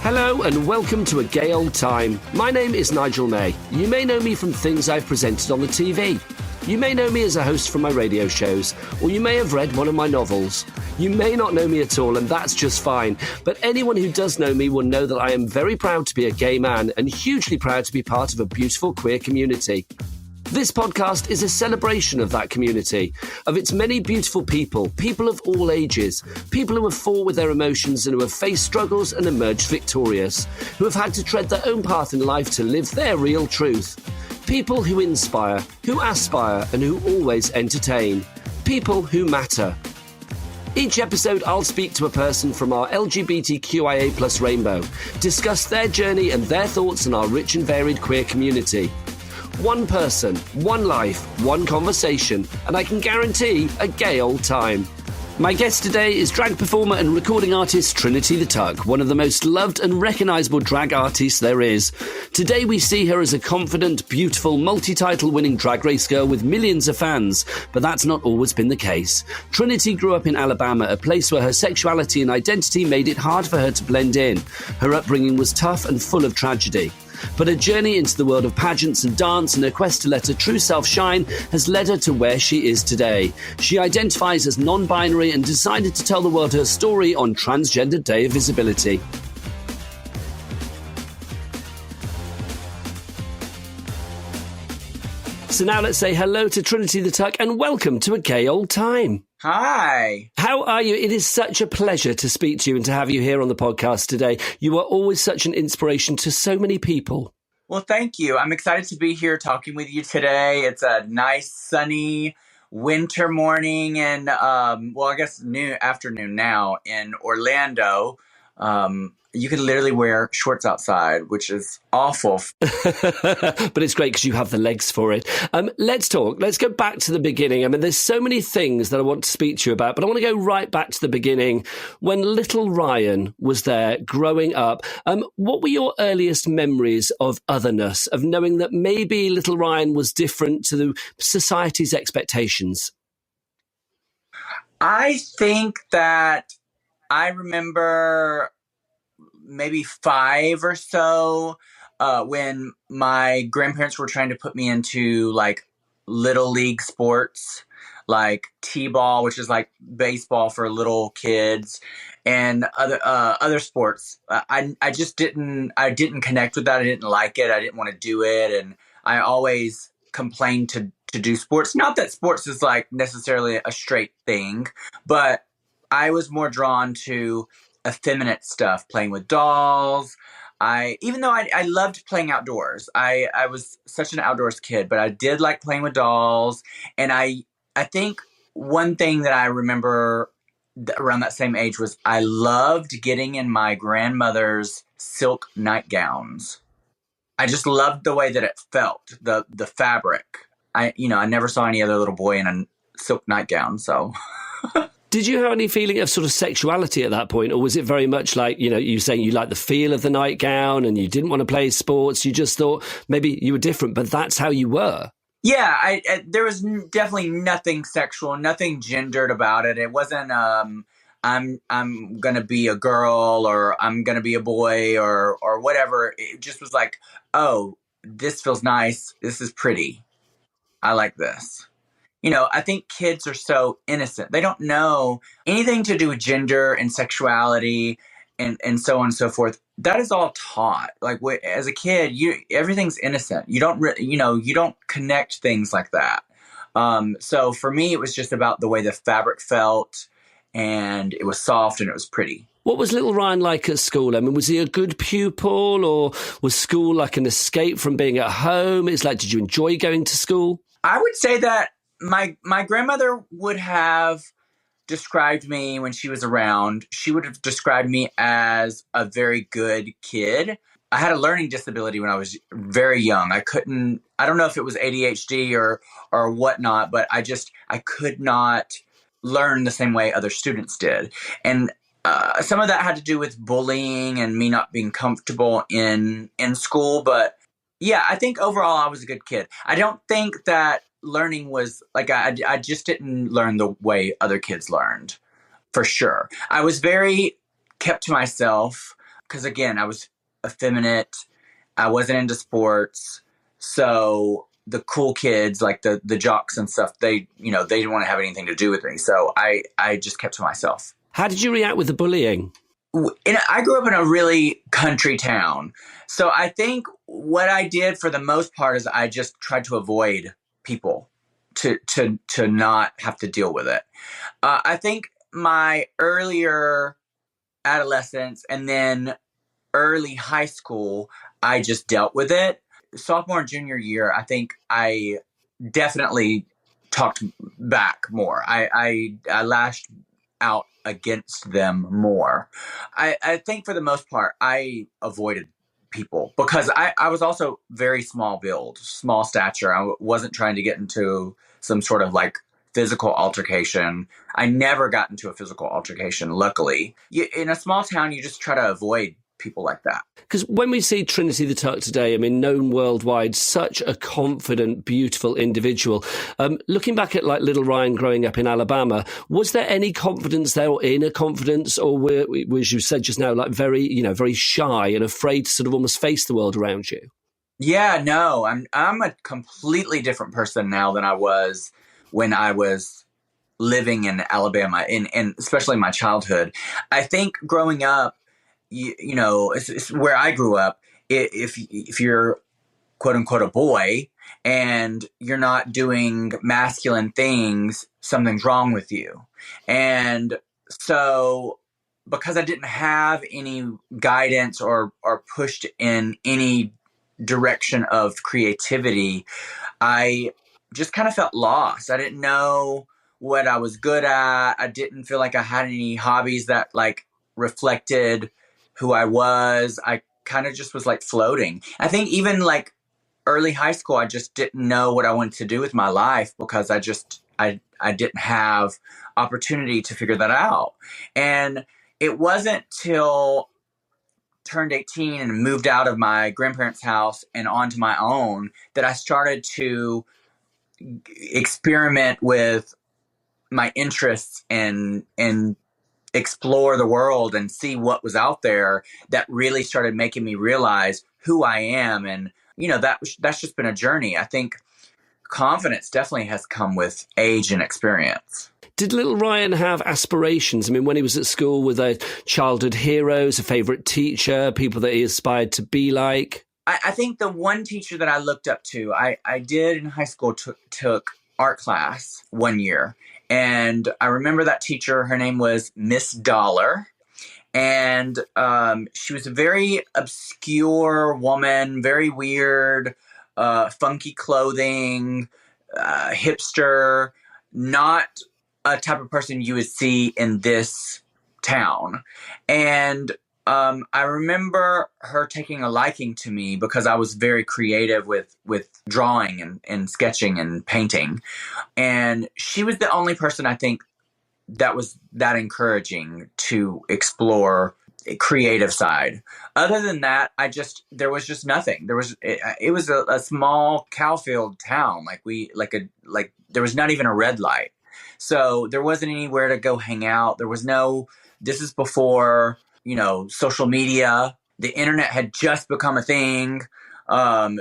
Hello and welcome to A Gay Old Time. My name is Nigel May. You may know me from things I've presented on the TV. You may know me as a host from my radio shows, or you may have read one of my novels. You may not know me at all, and that's just fine. But anyone who does know me will know that I am very proud to be a gay man and hugely proud to be part of a beautiful queer community. This podcast is a celebration of that community, of its many beautiful people, people of all ages, people who have fought with their emotions and who have faced struggles and emerged victorious, who have had to tread their own path in life to live their real truth. People who inspire, who aspire, and who always entertain. People who matter. Each episode, I'll speak to a person from our LGBTQIA+ rainbow, discuss their journey and their thoughts on our rich and varied queer community. One person, one life, one conversation, and I can guarantee a gay old time. My guest today is drag performer and recording artist Trinity the Tuck, one of the most loved and recognisable drag artists there is. Today we see her as a confident, beautiful, multi-title winning drag race girl with millions of fans, but that's not always been the case. Trinity grew up in Alabama, a place where her sexuality and identity made it hard for her to blend in. Her upbringing was tough and full of tragedy. But her journey into the world of pageants and dance and her quest to let her true self shine has led her to where she is today. She identifies as non-binary and decided to tell the world her story on Transgender Day of Visibility. So now let's say hello to Trinity the Tuck and welcome to A Gay Old Time. Hi. How are you? It is such a pleasure to speak to you and to have you here on the podcast today. You are always such an inspiration to so many people. Well, thank you. I'm excited to be here talking with you today. It's a nice, sunny winter morning and, I guess afternoon now in Orlando. You can literally wear shorts outside, which is awful. But it's great because you have the legs for it. Let's talk. Let's go back to the beginning. I mean, there's so many things that I want to speak to you about, but I want to go right back to the beginning. When little Ryan was there growing up, what were your earliest memories of otherness, of knowing that maybe little Ryan was different to the society's expectations? I think that I remember maybe 5 or so, when my grandparents were trying to put me into like little league sports, like t-ball, which is like baseball for little kids, and other sports. I didn't connect with that. I didn't like it. I didn't want to do it, and I always complained to do sports. Not that sports is like necessarily a straight thing, but I was more drawn to effeminate stuff, playing with dolls. Even though I loved playing outdoors, I was such an outdoors kid, but I did like playing with dolls. And I think one thing that I remember around that same age was I loved getting in my grandmother's silk nightgowns. I just loved the way that it felt, the fabric. I never saw any other little boy in a silk nightgown, so... Did you have any feeling of sort of sexuality at that point? Or was it very much like, you saying you liked the feel of the nightgown and you didn't want to play sports? You just thought maybe you were different, but that's how you were. Yeah, there was definitely nothing sexual, nothing gendered about it. It wasn't, I'm going to be a girl or I'm going to be a boy or whatever. It just was like, oh, this feels nice. This is pretty. I like this. I think kids are so innocent. They don't know anything to do with gender and sexuality and so on and so forth. That is all taught. Like as a kid, everything's innocent. You don't, you don't connect things like that. So for me, it was just about the way the fabric felt, and it was soft and it was pretty. What was little Ryan like at school? I mean, was he a good pupil, or was school like an escape from being at home? It's like, did you enjoy going to school? I would say that my grandmother would have described me when she was around. She would have described me as a very good kid. I had a learning disability when I was very young. I don't know if it was ADHD or whatnot, but I could not learn the same way other students did. And some of that had to do with bullying and me not being comfortable in school. But yeah, I think overall I was a good kid. I don't think that learning was like, I just didn't learn the way other kids learned, for sure. I was very kept to myself because, again, I was effeminate. I wasn't into sports. So the cool kids, like the jocks and stuff, they didn't want to have anything to do with me. So I just kept to myself. How did you react with the bullying? I grew up in a really country town. So I think what I did for the most part is I just tried to avoid people to not have to deal with it. I think my earlier adolescence and then early high school, I just dealt with it. Sophomore and junior year, I think I definitely talked back more. I lashed out against them more. I think for the most part, I avoided people because I was also very small build, small stature. I wasn't trying to get into some sort of like physical altercation. I never got into a physical altercation, luckily. In a small town, you just try to avoid people like that. Because when we see Trinity the Tuck today, I mean, known worldwide, such a confident, beautiful individual. Looking back at like little Ryan growing up in Alabama, was there any confidence there or inner confidence, or was you said just now, like very shy and afraid to sort of almost face the world around you? Yeah, no, I'm a completely different person now than I was when I was living in Alabama, and especially my childhood. I think growing up, it's where I grew up. If you're quote unquote a boy and you're not doing masculine things, something's wrong with you. And so because I didn't have any guidance or pushed in any direction of creativity, I just kind of felt lost. I didn't know what I was good at. I didn't feel like I had any hobbies that like reflected who I was. I kind of just was like floating. I think even like early high school, I just didn't know what I wanted to do with my life because I didn't have opportunity to figure that out. And it wasn't till turned 18 and moved out of my grandparents' house and onto my own that I started to experiment with my interests and explore the world and see what was out there that really started making me realize who I am. And, that's just been a journey. I think confidence definitely has come with age and experience. Did little Ryan have aspirations? I mean, when he was at school, were there childhood heroes, a favourite teacher, people that he aspired to be like? I think the one teacher that I looked up to, I did in high school took art class one year. And I remember that teacher, her name was Miss Dollar. And she was a very obscure woman, very weird, funky clothing, hipster, not a type of person you would see in this town. And I remember her taking a liking to me because I was very creative with drawing and sketching and painting. And she was the only person I think that was that encouraging to explore a creative side. Other than that, there was just nothing. It was a small cowfield town. There was not even a red light. So there wasn't anywhere to go hang out. This is before, social media. The internet had just become a thing.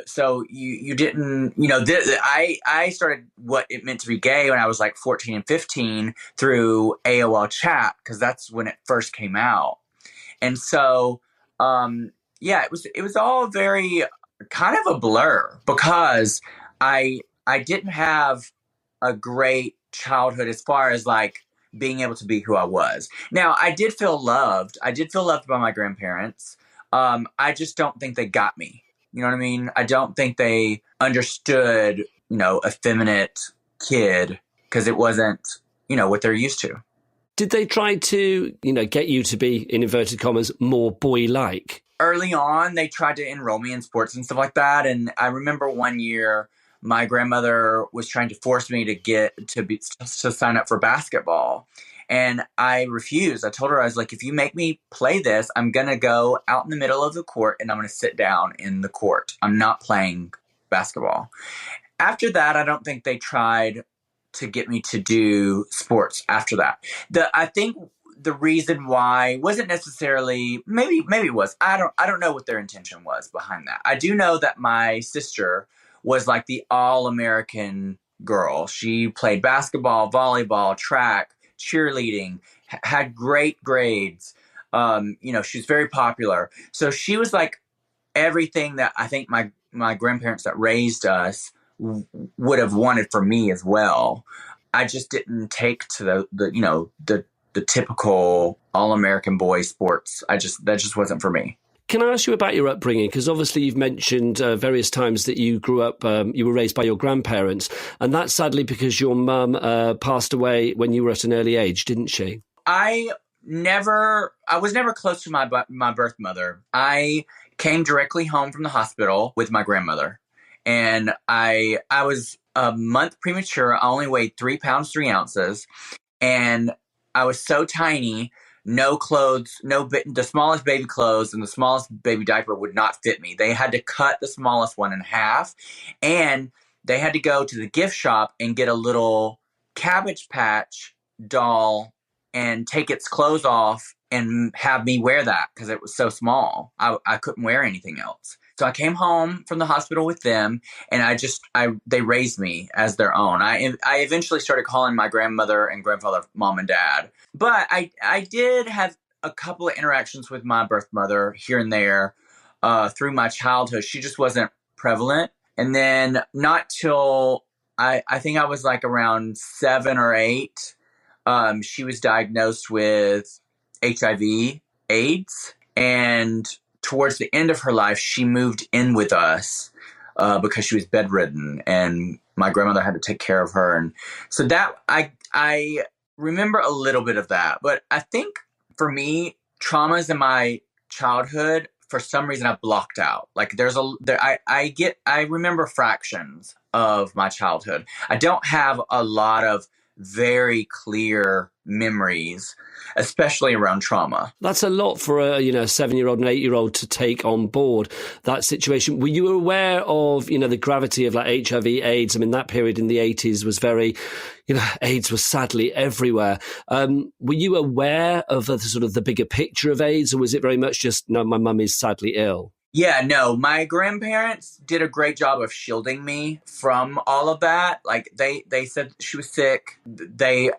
So you didn't, I started what it meant to be gay when I was like 14 and 15 through AOL chat, because that's when it first came out. And so, it was all very kind of a blur because I didn't have a great childhood as far as like being able to be who I was. Now, I did feel loved. I did feel loved by my grandparents. I just don't think they got me. You know what I mean? I don't think they understood, effeminate kid because it wasn't, what they're used to. Did they try to, get you to be, in inverted commas, more boy-like? Early on, they tried to enroll me in sports and stuff like that. And I remember one year, my grandmother was trying to force me to sign up for basketball. And I refused. I told her, I was like, if you make me play this, I'm going to go out in the middle of the court and I'm going to sit down in the court. I'm not playing basketball. After that, I don't think they tried to get me to do sports after that. I think the reason why wasn't necessarily, maybe it was. I don't know what their intention was behind that. I do know that my sister was like the all-American girl. She played basketball, volleyball, track, cheerleading, had great grades. She was very popular. So she was like everything that I think my grandparents that raised us would have wanted for me as well. I just didn't take to the typical all-American boy sports. That just wasn't for me. Can I ask you about your upbringing? Because obviously you've mentioned various times that you grew up, you were raised by your grandparents, and that's sadly because your mum passed away when you were at an early age, didn't she? I was never close to my birth mother. I came directly home from the hospital with my grandmother, and I was a month premature. I only weighed 3 pounds, 3 ounces, and I was so tiny. No clothes, the smallest baby clothes and the smallest baby diaper would not fit me. They had to cut the smallest one in half, and they had to go to the gift shop and get a little Cabbage Patch doll and take its clothes off and have me wear that because it was so small. I couldn't wear anything else. So I came home from the hospital with them, and they raised me as their own. I eventually started calling my grandmother and grandfather mom and dad. But I did have a couple of interactions with my birth mother here and there through my childhood. She just wasn't prevalent. And then not till I think I was like around 7 or 8, she was diagnosed with HIV, AIDS, and towards the end of her life, she moved in with us because she was bedridden, and my grandmother had to take care of her. And so that I remember a little bit of that. But I think for me, traumas in my childhood, for some reason, I blocked out. Like I remember fractions of my childhood. I don't have a lot of very clear memories, especially around trauma. That's a lot for a 7-year-old and 8-year-old to take on board that situation. Were you aware of the gravity of like HIV, AIDS? I mean, that period in the 80s was very, AIDS was sadly everywhere. Were you aware of the sort of the bigger picture of AIDS, or was it very much just, no, my mum is sadly ill? Yeah, no, my grandparents did a great job of shielding me from all of that. Like they said she was sick. They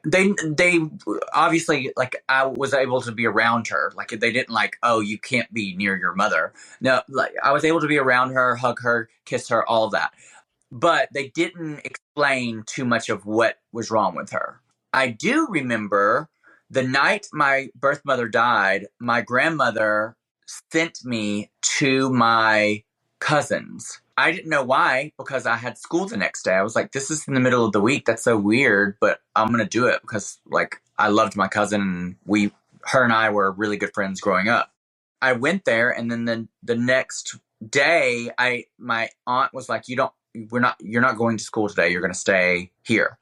obviously, like, I was able to be around her. Like they didn't like, oh, you can't be near your mother. No, like I was able to be around her, hug her, kiss her, all of that. But they didn't explain too much of what was wrong with her. I do remember the night my birth mother died, my grandmother sent me to my cousins. I didn't know why, because I had school the next day. I was like, this is in the middle of the week. That's so weird, but I'm going to do it because like I loved my cousin, and her and I were really good friends growing up. I went there, and then the next day my aunt was like, you're not going to school today. You're going to stay here.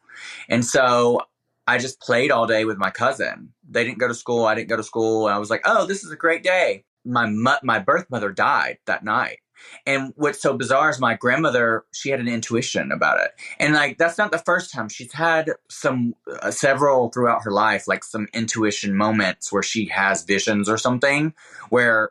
And so I just played all day with my cousin. They didn't go to school. I didn't go to school. And I was like, oh, this is a great day. My birth mother died that night. And what's so bizarre is my grandmother, she had an intuition about it. And like, that's not the first time. She's had several throughout her life, like some intuition moments where she has visions or something where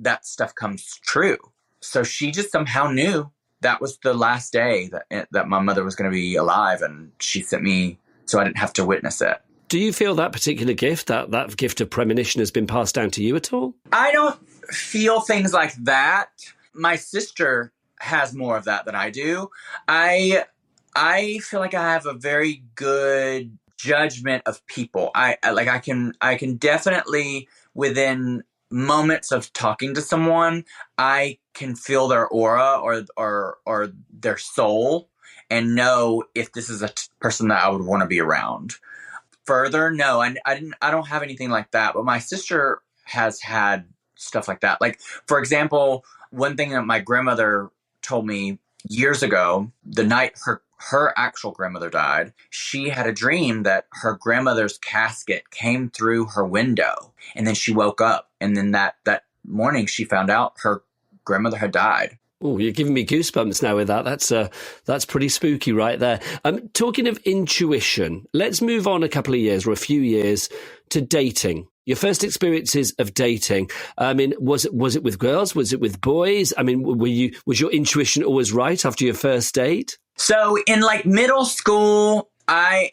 that stuff comes true. So she just somehow knew that was the last day that my mother was going to be alive. And she sent me so I didn't have to witness it. Do you feel that particular gift, that gift of premonition, has been passed down to you at all? I don't feel things like that. My sister has more of that than I do. I feel like I have a very good judgment of people. I can definitely, within moments of talking to someone, I can feel their aura or their soul and know if this is a person that I would want to be around. Further, no, I don't have anything like that, but my sister has had stuff like that. Like, for example, one thing that my grandmother told me years ago, the night her actual grandmother died, she had a dream that her grandmother's casket came through her window, and then she woke up, and then that morning she found out her grandmother had died. Oh, you're giving me goosebumps now with that. That's pretty spooky right there. Talking of intuition, let's move on a couple of years or a few years to dating. Your first experiences of dating. I mean, was it with girls? Was it with boys? I mean, was your intuition always right after your first date? So in like middle school, like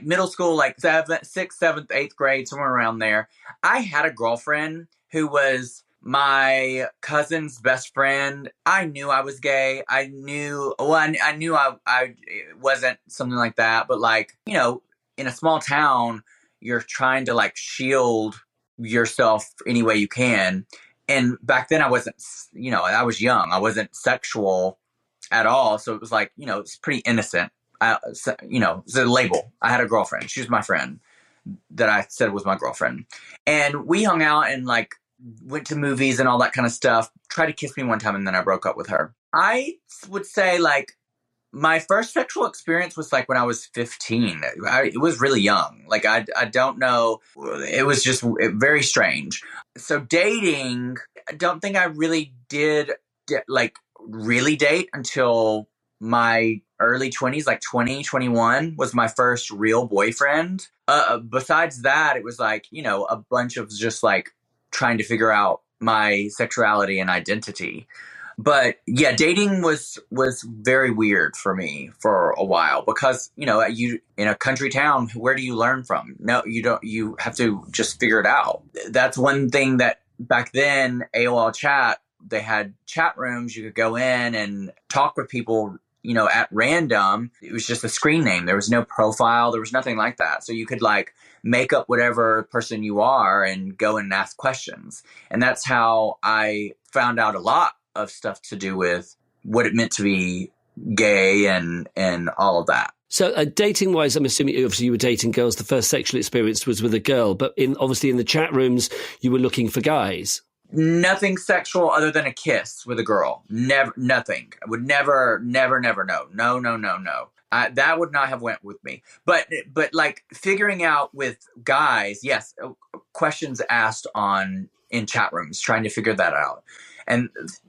middle school, like 6th, 7th, 8th grade, somewhere around there, I had a girlfriend who was my cousin's best friend. I knew I was gay. I knew I it wasn't something like that, but like, you know, in a small town, you're trying to like shield yourself any way you can. And back then I wasn't, you know, I was young. I wasn't sexual at all. So it was like, you know, it's pretty innocent. It's a label. I had a girlfriend. She was my friend that I said was my girlfriend. And we hung out and like went to movies and all that kind of stuff. Tried to kiss me one time and then I broke up with her. I would say like my first sexual experience was like when I was 15. It was really young. Like I don't know. It was just very strange. So dating, I don't think I really did really date until my early 20s, like 20, 21 was my first real boyfriend. Besides that, it was like, you know, a bunch of just like trying to figure out my sexuality and identity. But yeah, dating was very weird for me for a while because, you know, you in a country town, where do you learn from? No, you don't. You have to just figure it out. That's one thing that back then, AOL chat, they had chat rooms. You could go in and talk with people, you know, at random. It was just a screen name. There was no profile. There was nothing like that. So you could like make up whatever person you are and go and ask questions. And that's how I found out a lot of stuff to do with what it meant to be gay and all of that. So dating wise, I'm assuming obviously you were dating girls. The first sexual experience was with a girl, but obviously in the chat rooms, you were looking for guys. Nothing sexual other than a kiss with a girl. Never, nothing. I would never. No. That would not have went with me. But like figuring out with guys, yes, questions asked in chat rooms, trying to figure that out.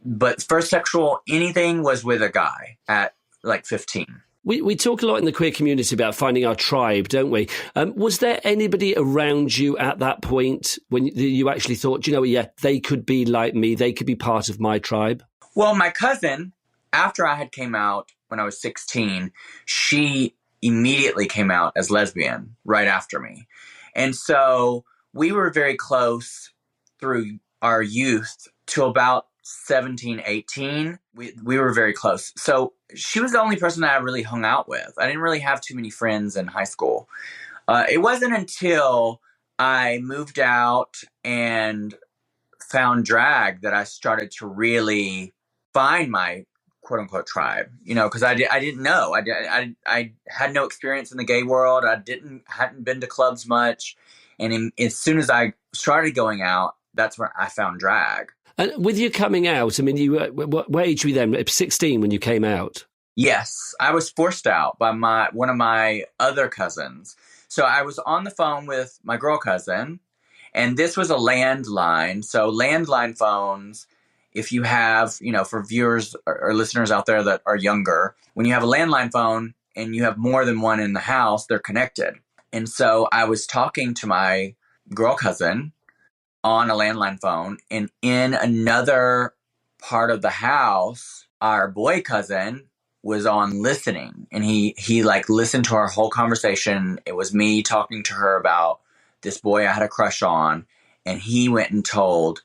But first sexual anything was with a guy at like 15. We talk a lot in the queer community about finding our tribe, don't we? Was there anybody around you at that point when you actually thought, you know, yeah, they could be like me, they could be part of my tribe? Well, my cousin, after I had came out when I was 16, she immediately came out as lesbian right after me. And so we were very close through our youth to about 17, 18. We were very close. So she was the only person that I really hung out with. I didn't really have too many friends in high school. It wasn't until I moved out and found drag that I started to really find my quote unquote tribe, you know, because I didn't know. I had no experience in the gay world. I hadn't been to clubs much. And as soon as I started going out, that's where I found drag. And with you coming out, I mean, what age were you then? 16 when you came out? Yes, I was forced out by one of my other cousins. So I was on the phone with my girl cousin, and this was a landline. So landline phones, if you have, you know, for viewers or listeners out there that are younger, when you have a landline phone and you have more than one in the house, they're connected. And so I was talking to my girl cousin on a landline phone, and in another part of the house, our boy cousin was on listening, and he like listened to our whole conversation. It was me talking to her about this boy I had a crush on, and he went and told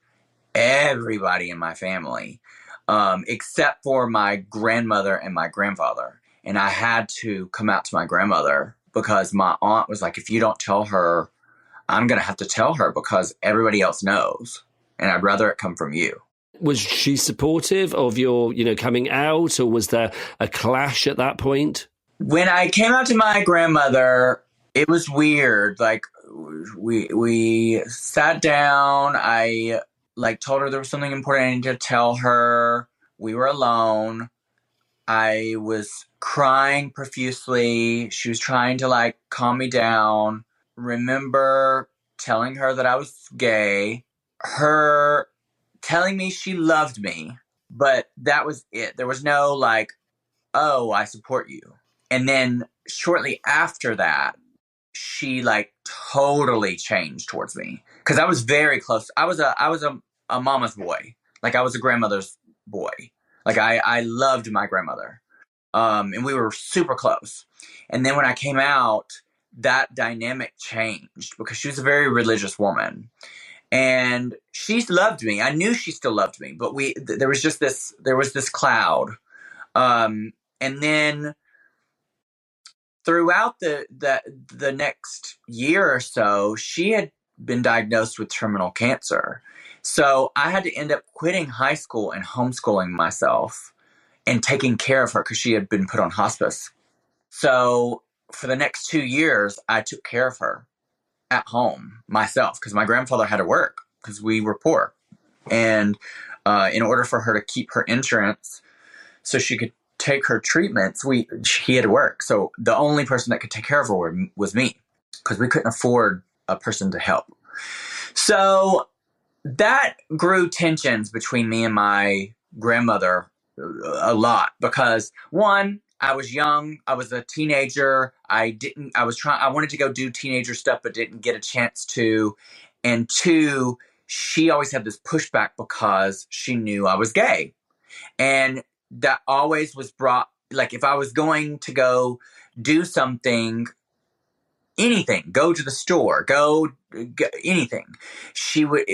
everybody in my family, except for my grandmother and my grandfather. And I had to come out to my grandmother because my aunt was like, if you don't tell her, I'm going to have to tell her because everybody else knows, and I'd rather it come from you. Was she supportive of your, you know, coming out, or was there a clash at that point? When I came out to my grandmother, it was weird. Like we sat down. I like told her there was something important I needed to tell her. We were alone. I was crying profusely. She was trying to like calm me down. Remember telling her that I was gay, her telling me she loved me, But that was it. There was no like, oh, I support you. And then shortly after that, she like totally changed towards me because I was very close. I was a mama's boy. Like I was a grandmother's boy. Like I loved my grandmother. And we were super close. And then when I came out, that dynamic changed because she was a very religious woman. And she loved me. I knew she still loved me, but there was just this cloud. And then throughout the next year or so, she had been diagnosed with terminal cancer. So I had to end up quitting high school and homeschooling myself and taking care of her because she had been put on hospice. So for the next 2 years, I took care of her at home myself because my grandfather had to work because we were poor. And in order for her to keep her insurance so she could take her treatments, he had to work. So the only person that could take care of her was me because we couldn't afford a person to help. So that grew tensions between me and my grandmother a lot because one, I was young, I was a teenager, I wanted to go do teenager stuff but didn't get a chance to. And two, she always had this pushback because she knew I was gay. And that always was brought, like if I was going to go do something, anything, go to the store, go anything, she would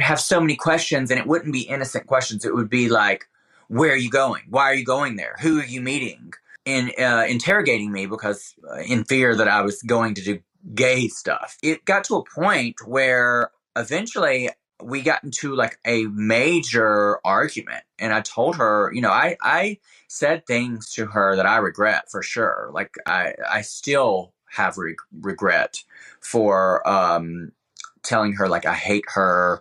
have so many questions, and it wouldn't be innocent questions. It would be like, where are you going? Why are you going there? Who are you meeting? And interrogating me because in fear that I was going to do gay stuff. It got to a point where eventually we got into like a major argument, and I told her, I said things to her that I regret for sure. Like I still have regret for telling her like I hate her,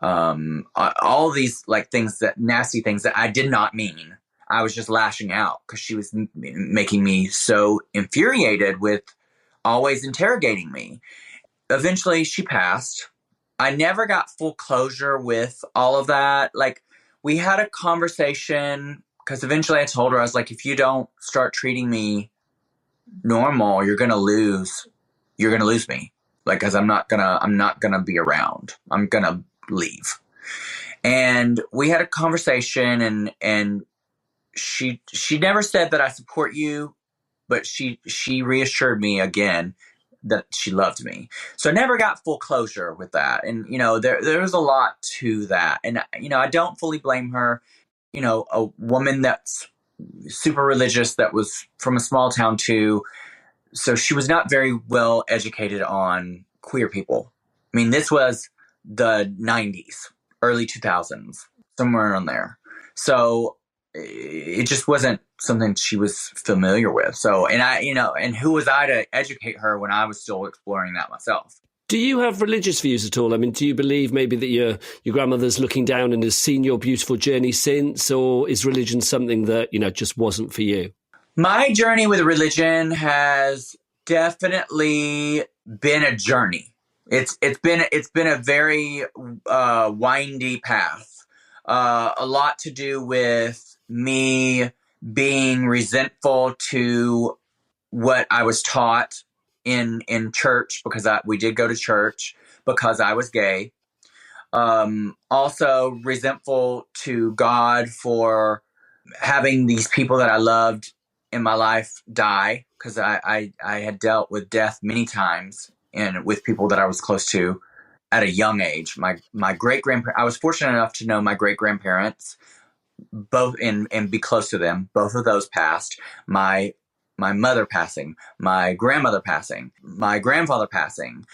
all these like nasty things that I did not mean. I was just lashing out because she was making me so infuriated with always interrogating me. Eventually she passed. I never got full closure with all of that. Like we had a conversation because eventually I told her, I was like, if you don't start treating me normal, you're going to lose me. Like, cause I'm not gonna be around. I'm going to leave. And we had a conversation and she never said that I support you, but she reassured me again that she loved me. So I never got full closure with that. And, there was a lot to that. And, I don't fully blame her. A woman that's super religious that was from a small town too. So she was not very well educated on queer people. I mean, this was the 90s, early 2000s, somewhere around there. So it just wasn't something she was familiar with. So, and who was I to educate her when I was still exploring that myself? Do you have religious views at all? I mean, do you believe maybe that your grandmother's looking down and has seen your beautiful journey since, or is religion something that, just wasn't for you? My journey with religion has definitely been a journey. It's been a very windy path. A lot to do with me being resentful to what I was taught in church because we did go to church because I was gay. Also resentful to God for having these people that I loved in my life die because I had dealt with death many times and with people that I was close to at a young age. My great-grandparents, I was fortunate enough to know my great-grandparents both and be close to them. Both of those passed. My mother passing, my grandmother passing, my grandfather passing.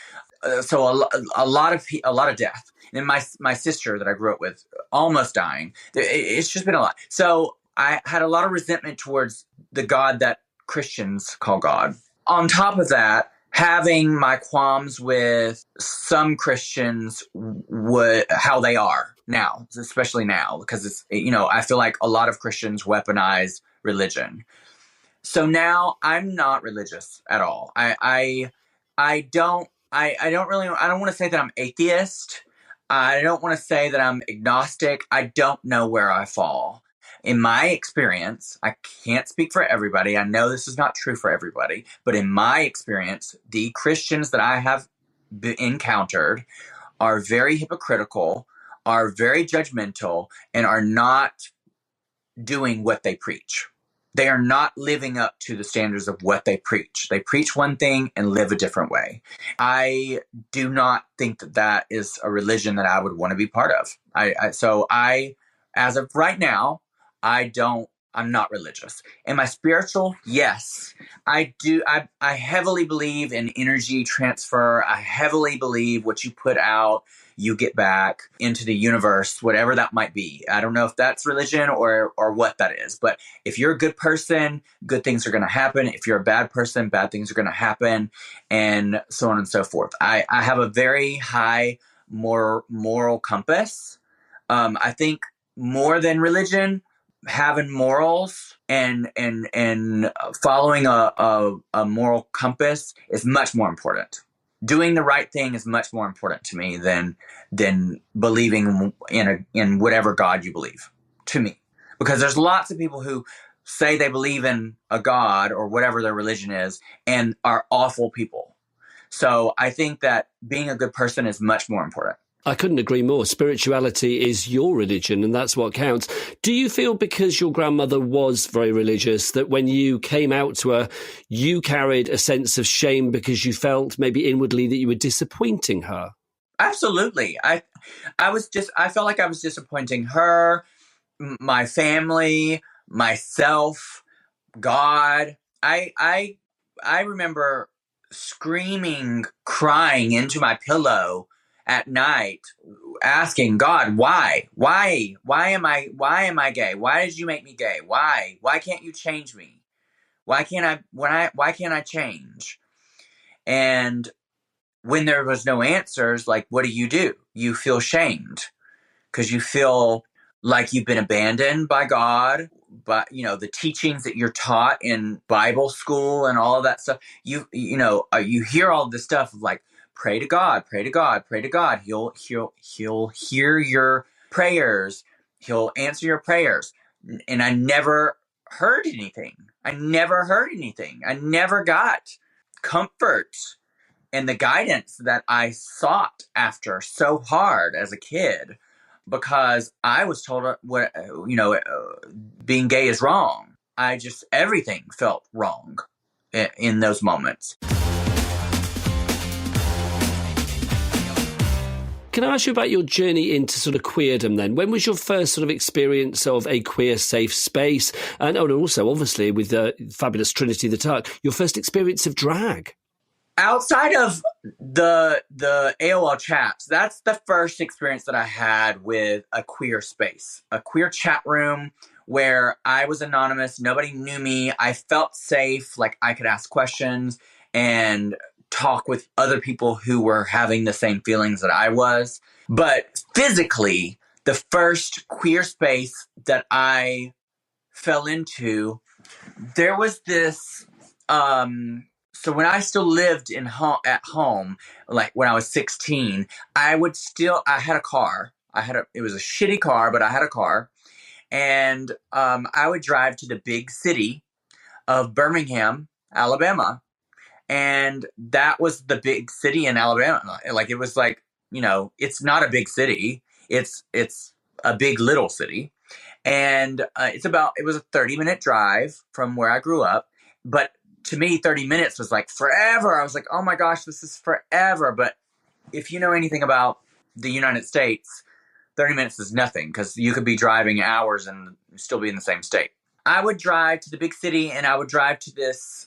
So a lot of death. And my sister that I grew up with almost dying. It's just been a lot. So I had a lot of resentment towards the God that Christians call God. On top of that, having my qualms with some Christians, how they are now, especially now, because it's, I feel like a lot of Christians weaponize religion. So now I'm not religious at all. I don't want to say that I'm atheist. I don't want to say that I'm agnostic. I don't know where I fall. In my experience, I can't speak for everybody. I know this is not true for everybody, but in my experience, the Christians that I have encountered are very hypocritical, are very judgmental, and are not doing what they preach. They are not living up to the standards of what they preach. They preach one thing and live a different way. I do not think that that is a religion that I would want to be part of. As of right now, I'm not religious. Am I spiritual? Yes. I do. I heavily believe in energy transfer. I heavily believe what you put out, you get back into the universe, whatever that might be. I don't know if that's religion or what that is, but if you're a good person, good things are going to happen. If you're a bad person, bad things are going to happen, and so on and so forth. I have a very high moral compass. I think more than religion, having morals and following a moral compass is much more important. Doing the right thing is much more important to me than believing in whatever God you believe, to me. Because there's lots of people who say they believe in a God or whatever their religion is and are awful people. So I think that being a good person is much more important. I couldn't agree more. Spirituality is your religion, and that's what counts. Do you feel because your grandmother was very religious that when you came out to her, you carried a sense of shame because you felt maybe inwardly that you were disappointing her? Absolutely. I felt like I was disappointing her, my family, myself, God. I remember screaming, crying into my pillow at night, asking God, why am I gay? Why did you make me gay? Why can't you change me? Why can't I change? And when there was no answers, like, what do? You feel shamed because you feel like you've been abandoned by God, but the teachings that you're taught in Bible school and all of that stuff. You hear all this stuff of like, pray to God, pray to God, pray to God. He'll hear your prayers. He'll answer your prayers. And I never heard anything. I never got comfort and the guidance that I sought after so hard as a kid, because I was told being gay is wrong. Everything felt wrong in those moments. Can I ask you about your journey into sort of queerdom then? When was your first sort of experience of a queer safe space? And also, obviously, with the fabulous Trinity the Tuck, your first experience of drag? Outside of the AOL chats, that's the first experience that I had with a queer space, a queer chat room where I was anonymous. Nobody knew me. I felt safe, like I could ask questions and talk with other people who were having the same feelings that I was. But physically, the first queer space that I fell into, there was this... So when I still lived at home, like when I was 16, I had a car. It was a shitty car, but I had a car. And I would drive to the big city of Birmingham, Alabama. And that was the big city in Alabama. Like, it was like, it's not a big city. It's a big little city. And it was a 30-minute drive from where I grew up. But to me, 30 minutes was like forever. I was like, oh my gosh, this is forever. But if you know anything about the United States, 30 minutes is nothing, because you could be driving hours and still be in the same state. I would drive to the big city, and I would drive to this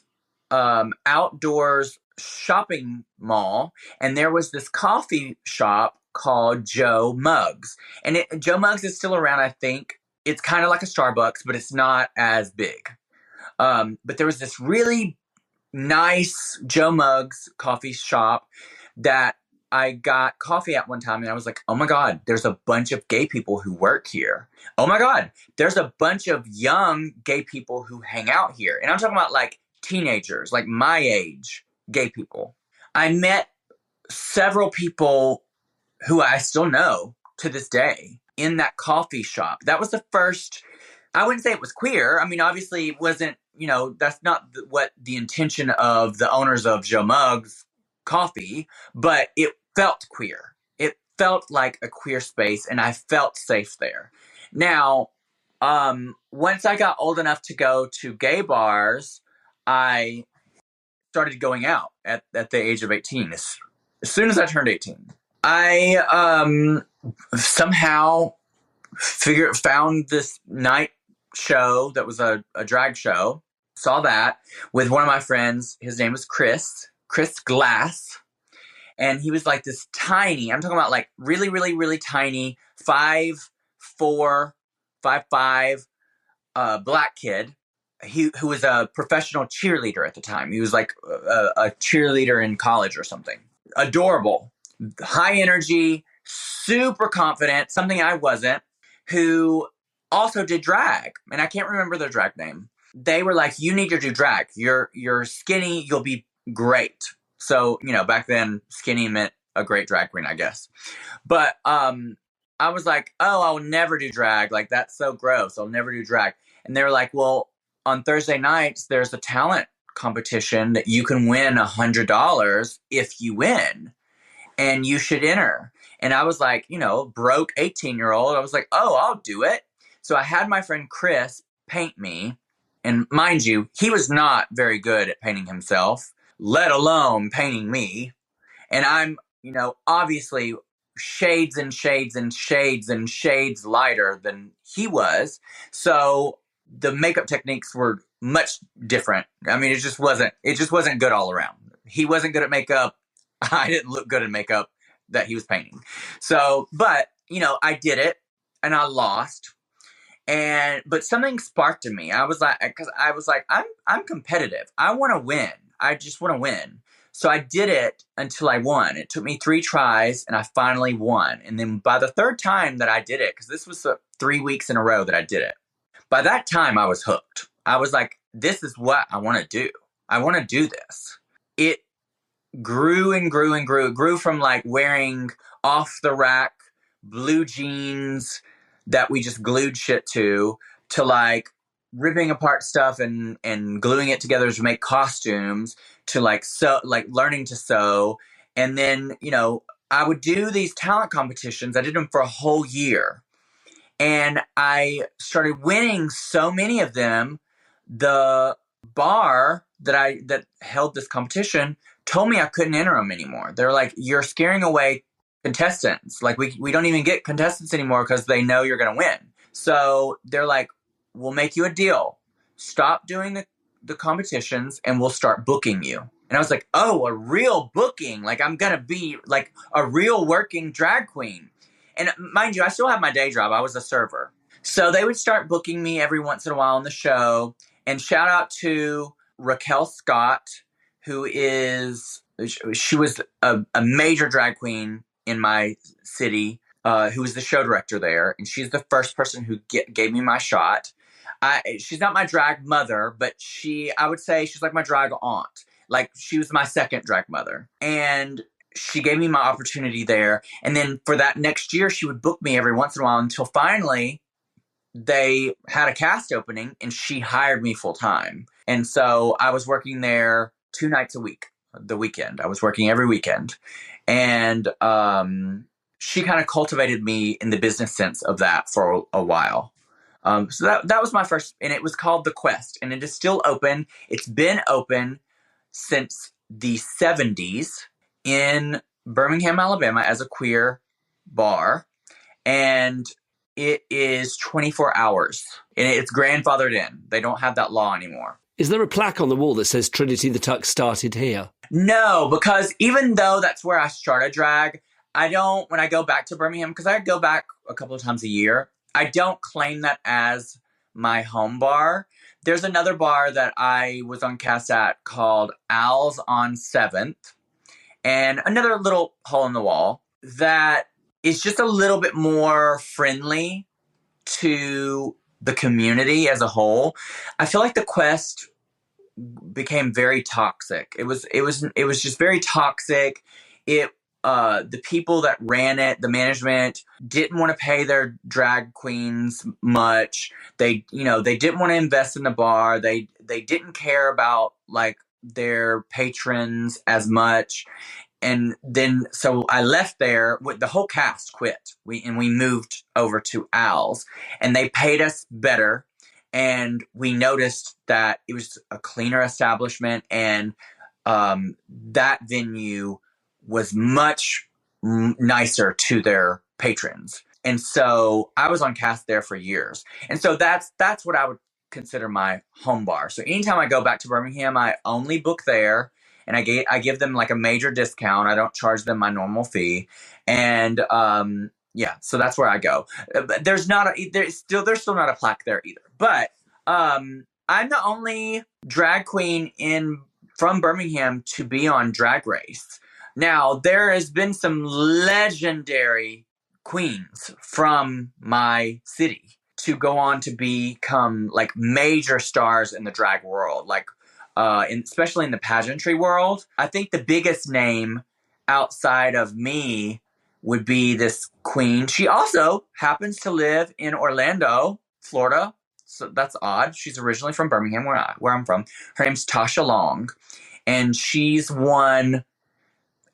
outdoors shopping mall, and there was this coffee shop called Joe Muggs. And Joe Muggs is still around, I think. It's kind of like a Starbucks, but it's not as big. But there was this really nice Joe Muggs coffee shop that I got coffee at one time, and I was like, oh my God, there's a bunch of gay people who work here. Oh my God, there's a bunch of young gay people who hang out here. And I'm talking about like teenagers, like my age, gay people. I met several people who I still know to this day in that coffee shop. That was the first, I wouldn't say it was queer. I mean, obviously it wasn't, that's not what the intention of the owners of Joe Muggs Coffee, but it felt queer. It felt like a queer space, and I felt safe there. Now, once I got old enough to go to gay bars, I started going out at the age of 18. As soon as I turned 18, I somehow found this night show that was a drag show. Saw that with one of my friends. His name was Chris Glass. And he was like this tiny, I'm talking about like really, really, really tiny, 5'4", 5'5", black kid. Who was a professional cheerleader at the time. He was like a cheerleader in college or something. Adorable, high energy, super confident, something I wasn't, who also did drag. And I can't remember their drag name. They were like, you need to do drag. You're skinny, you'll be great. So, back then skinny meant a great drag queen, I guess. But I was like, oh, I'll never do drag. Like, that's so gross. I'll never do drag. And they were like, well, on Thursday nights, there's a talent competition that you can win $100 if you win, and you should enter. And I was like, broke 18-year-old. I was like, oh, I'll do it. So I had my friend Chris paint me. And mind you, he was not very good at painting himself, let alone painting me. And I'm, obviously shades and shades and shades and shades lighter than he was. So the makeup techniques were much different. I mean, it just wasn't good all around. He wasn't good at makeup. I didn't look good at makeup that he was painting. So, but, I did it and I lost. But something sparked in me. I was like, I'm competitive. I want to win. I just want to win. So I did it until I won. It took me 3 tries and I finally won. And then by the third time that I did it, because this was 3 weeks in a row that I did it, by that time I was hooked. I was like, this is what I want to do. I want to do this. It grew and grew and grew. It grew from like wearing off the rack blue jeans that we just glued shit to like ripping apart stuff and gluing it together to make costumes, to like learning to sew. And then, I would do these talent competitions. I did them for a whole year. And I started winning so many of them. The bar that held this competition told me I couldn't enter them anymore. They're like, you're scaring away contestants. Like, we don't even get contestants anymore because they know you're going to win. So they're like, we'll make you a deal. Stop doing the competitions and we'll start booking you. And I was like, oh, a real booking. Like, I'm going to be like a real working drag queen. And mind you, I still have my day job. I was a server. So they would start booking me every once in a while on the show. And shout out to Raquel Scott, she was a major drag queen in my city, who was the show director there. And she's the first person who gave me my shot. She's not my drag mother, but I would say she's like my drag aunt. Like, she was my second drag mother. And she gave me my opportunity there. And then for that next year, she would book me every once in a while until finally they had a cast opening and she hired me full time. And so I was working there 2 nights a week, the weekend. I was working every weekend. And she kind of cultivated me in the business sense of that for a while. So that was my first, and it was called The Quest, and it is still open. It's been open since the 70s in Birmingham, Alabama, as a queer bar, and it is 24 hours, and it's grandfathered in. They don't have that law anymore. Is there a plaque on the wall that says Trinity the Tuck started here? No, because even though that's where I started drag, when I go back to Birmingham, because I go back a couple of times a year, I don't claim that as my home bar. There's another bar that I was on cast at called Owls on 7th, and another little hole in the wall that is just a little bit more friendly to the community as a whole. I feel like the Quest became very toxic. It was just very toxic. It the people that ran it, the management, didn't want to pay their drag queens much. They didn't want to invest in the bar. They didn't care about like their patrons as much. And then, so I left there. The whole cast quit. We moved over to Al's, and they paid us better. And we noticed that it was a cleaner establishment, and that venue was much nicer to their patrons. And so I was on cast there for years. And so that's what I would consider my home bar. So anytime I go back to Birmingham, I only book there, and I give them like a major discount. I don't charge them my normal fee. And yeah, so that's where I go. But there's still not a plaque there either. But I'm the only drag queen from Birmingham to be on Drag Race. Now, there has been some legendary queens from my city to go on to become like major stars in the drag world, like especially in the pageantry world. I think the biggest name outside of me would be this queen. She also happens to live in Orlando, Florida. So that's odd. She's originally from Birmingham, where I'm from. Her name's Tasha Long, and she's won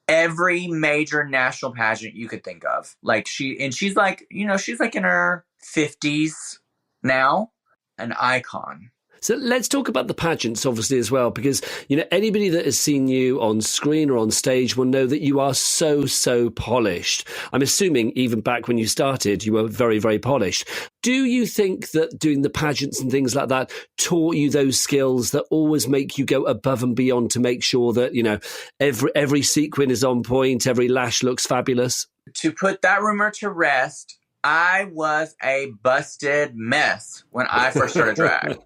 every major national pageant you could think of. She's like in her 50s now, an icon. So let's talk about the pageants, obviously, as well, because, anybody that has seen you on screen or on stage will know that you are so, so polished. I'm assuming even back when you started, you were very, very polished. Do you think that doing the pageants and things like that taught you those skills that always make you go above and beyond to make sure that, every sequin is on point, every lash looks fabulous? To put that rumor to rest, I was a busted mess when I first started drag.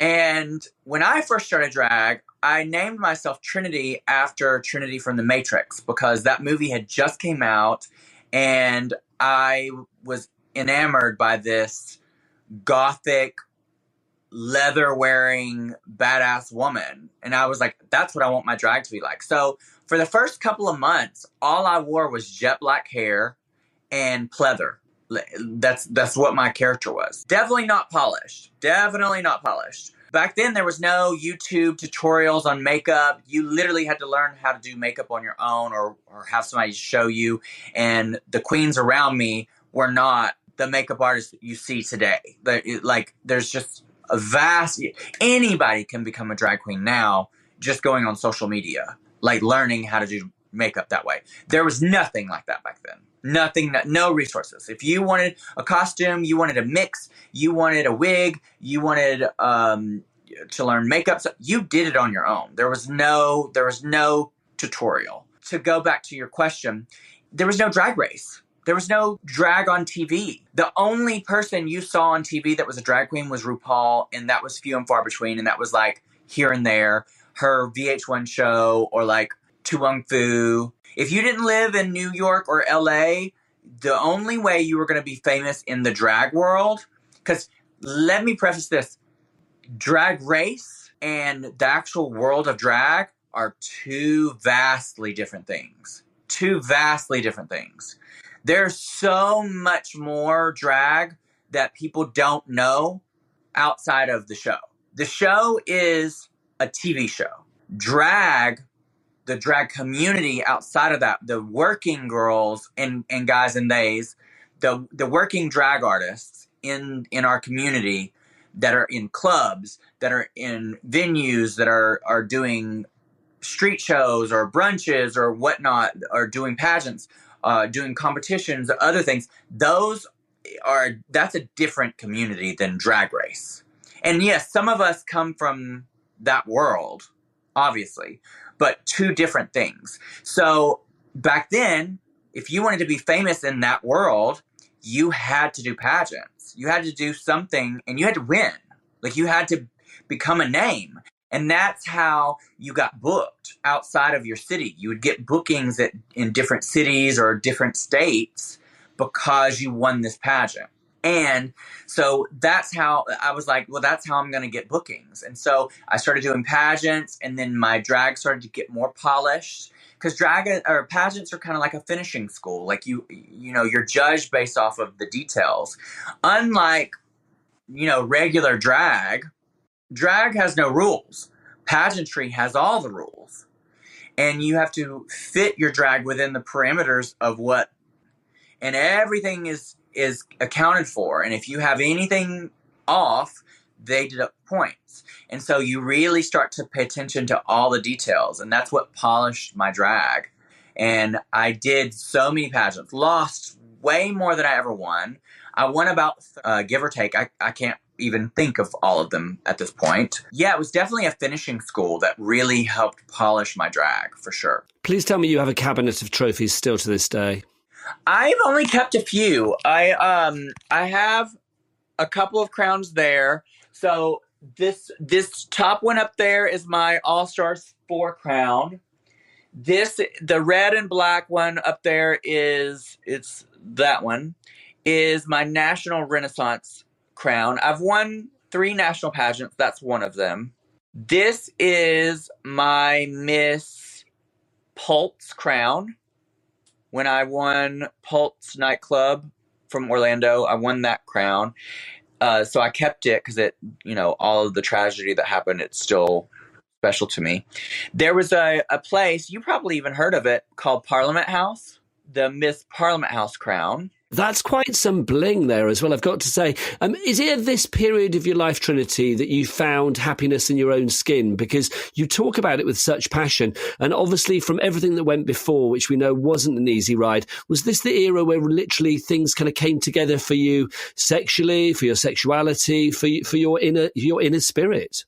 And when I first started drag, I named myself Trinity after Trinity from The Matrix, because that movie had just came out, and I was enamored by this gothic, leather-wearing, badass woman. And I was like, that's what I want my drag to be like. So for the first couple of months, all I wore was jet black hair and pleather. That's what my character was. Definitely not polished. Back then, there was no YouTube tutorials on makeup. You literally had to learn how to do makeup on your own, or have somebody show you. And the queens around me were not the makeup artists that you see today. There's just a vast... Anybody can become a drag queen now just going on social media, like learning how to do makeup that way. There was nothing like that back then. Nothing, no resources. If you wanted a costume, you wanted a mix, you wanted a wig, you wanted to learn makeup, so you did it on your own. There was no tutorial. To go back to your question, there was no drag race. There was no drag on TV. The only person you saw on TV that was a drag queen was RuPaul, and that was few and far between, and that was like here and there, her VH1 show, or like Tu Wong Fu. If you didn't live in New York or LA, the only way you were going to be famous in the drag world, because let me preface this, Drag Race and the actual world of drag are two vastly different things. There's so much more drag that people don't know outside of the show. The show is a TV show. The drag community outside of that, the working girls and guys and theys, the working drag artists in our community that are in clubs, that are in venues, that are doing street shows or brunches or whatnot, or doing pageants, doing competitions, other things, that's a different community than Drag Race. And yes, some of us come from that world, obviously, but two different things. So back then, if you wanted to be famous in that world, you had to do pageants. You had to do something, and you had to win. Like, you had to become a name. And that's how you got booked outside of your city. You would get bookings in different cities or different states because you won this pageant. And so that's how I was like, well, that's how I'm going to get bookings. And so I started doing pageants, and then my drag started to get more polished, because drag or pageants are kind of like a finishing school. Like you're judged based off of the details. Unlike, regular drag has no rules. Pageantry has all the rules. And you have to fit your drag within the parameters of what, and everything is accounted for. And if you have anything off, they deduct points. And so you really start to pay attention to all the details. And that's what polished my drag. And I did so many pageants, lost way more than I ever won. I won about, give or take, I can't even think of all of them at this point. Yeah, it was definitely a finishing school that really helped polish my drag, for sure. Please tell me you have a cabinet of trophies still to this day. I've only kept a few. I have a couple of crowns there. So this top one up there is my All Stars 4 crown. The red and black one up there it's that one is my National Renaissance crown. I've won 3 national pageants. That's one of them. This is my Miss Pulse crown. When I won Pulse nightclub from Orlando, I won that crown. So I kept it because all of the tragedy that happened, it's still special to me. There was a place, you probably even heard of it, called Parliament House, the Miss Parliament House crown. That's quite some bling there as well, I've got to say. Is it at this period of your life, Trinity, that you found happiness in your own skin? Because you talk about it with such passion. And obviously from everything that went before, which we know wasn't an easy ride, was this the era where literally things kind of came together for you sexually, for your sexuality, for your inner spirit?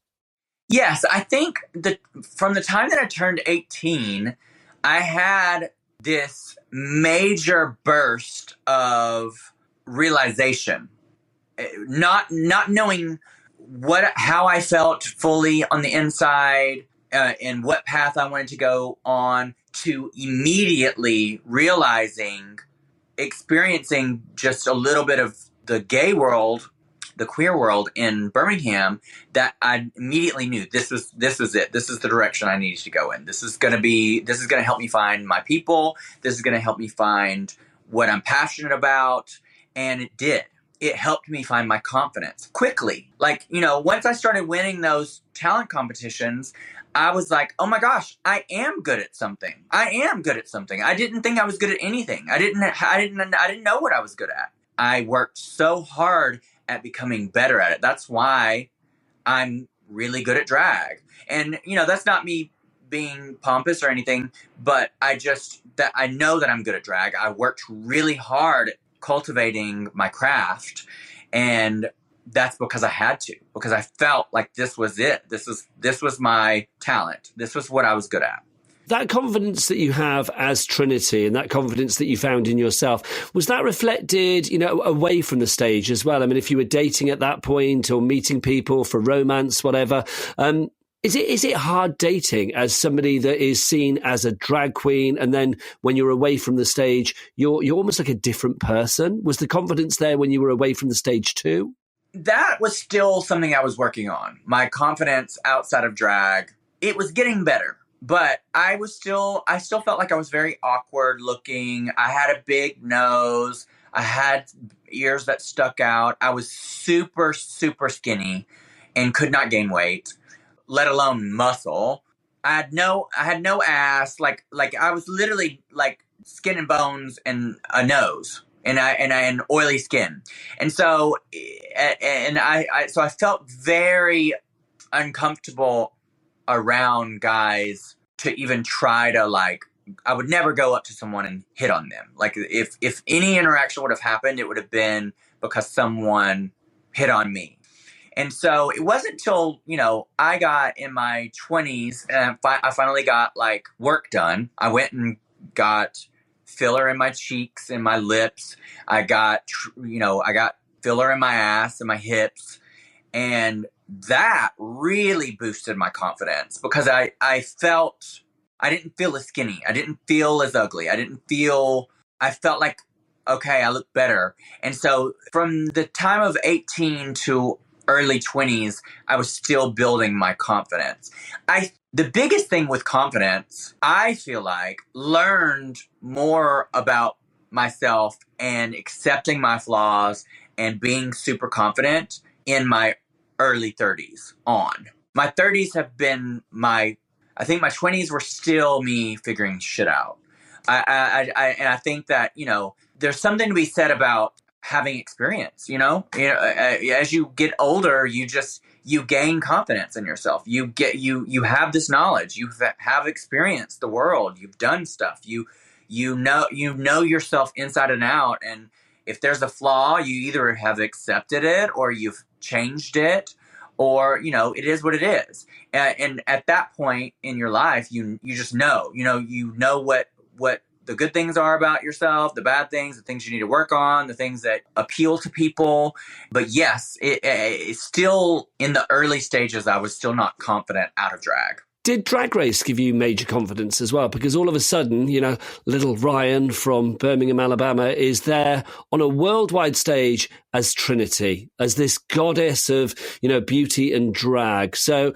Yes, I think that from the time that I turned 18, I had this major burst of realization, not knowing how I felt fully on the inside, and what path I wanted to go on, to immediately experiencing just a little bit of the gay world, the queer world in Birmingham, that I immediately knew this was it. This is the direction I needed to go in. This is going to help me find my people. This is going to help me find what I'm passionate about. And it did. It helped me find my confidence quickly. Like, once I started winning those talent competitions, I was like, oh my gosh, I am good at something. I didn't think I was good at anything. I didn't know what I was good at. I worked so hard at becoming better at it. That's why I'm really good at drag. And, that's not me being pompous or anything, but I know that I'm good at drag. I worked really hard at cultivating my craft, and that's because I had to, because I felt like this was it. This was my talent. This was what I was good at. That confidence that you have as Trinity, and that confidence that you found in yourself, was that reflected, away from the stage as well? I mean, if you were dating at that point or meeting people for romance, whatever, is it hard dating as somebody that is seen as a drag queen, and then when you're away from the stage, you're almost like a different person? Was the confidence there when you were away from the stage too? That was still something I was working on. My confidence outside of drag, it was getting better. But I still felt like I was very awkward looking. I had a big nose. I had ears that stuck out. I was super, super skinny and could not gain weight, let alone muscle. I had no ass. Like I was literally like skin and bones and a nose, and an oily skin. And so, so I felt very uncomfortable around guys to even try to, like, I would never go up to someone and hit on them. Like, if any interaction would have happened, it would have been because someone hit on me. And so it wasn't till, I got in my 20s and I finally got like work done. I went and got filler in my cheeks and my lips. I got filler in my ass and my hips. And that really boosted my confidence, because I didn't feel as skinny. I didn't feel as ugly. I felt like okay, I look better. And so from the time of 18 to early 20s, I was still building my confidence. The biggest thing with confidence, I feel like, learned more about myself and accepting my flaws and being super confident in my early 30s on. My 30s have been I think my 20s were still me figuring shit out. And I think that, there's something to be said about having experience, as you get older, you gain confidence in yourself. You have this knowledge, you have experienced the world, you've done stuff, you know yourself inside and out. And if there's a flaw, you either have accepted it or you've changed it, or, it is what it is. And at that point in your life, you just know, what the good things are about yourself, the bad things, the things you need to work on, the things that appeal to people. But yes, it's still in the early stages, I was still not confident out of drag. Did Drag Race give you major confidence as well? Because all of a sudden, little Ryan from Birmingham, Alabama is there on a worldwide stage as Trinity, as this goddess of, beauty and drag. So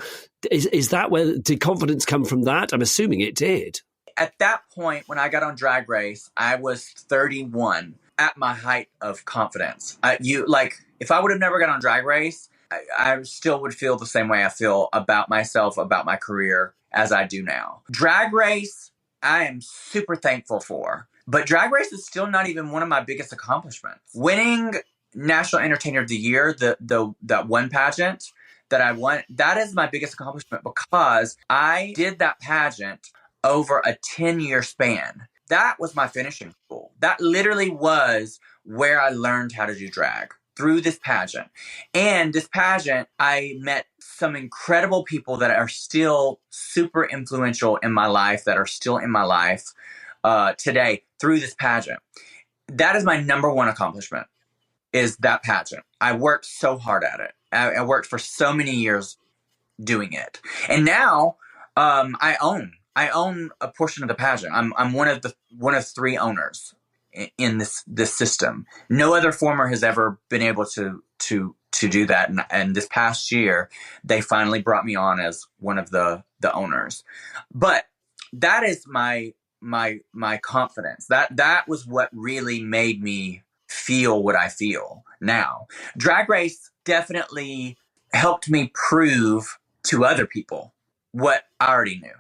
is that did confidence come from that? I'm assuming it did. At that point, when I got on Drag Race, I was 31 at my height of confidence. If I would have never got on Drag Race, I still would feel the same way I feel about myself, about my career, as I do now. Drag Race, I am super thankful for. But Drag Race is still not even one of my biggest accomplishments. Winning National Entertainer of the Year, that one pageant that I won, that is my biggest accomplishment because I did that pageant over a 10-year span. That was my finishing school. That literally was where I learned how to do drag, through this pageant. And this pageant, I met some incredible people that are still super influential in my life, that are still in my life today through this pageant. That is my number one accomplishment, is that pageant. I worked so hard at it. I worked for so many years doing it. And now I own a portion of the pageant. I'm one of three owners in this system. No other performer has ever been able to do that. And this past year, they finally brought me on as one of the owners. But that is my confidence. That was what really made me feel what I feel now. Drag Race definitely helped me prove to other people what I already knew.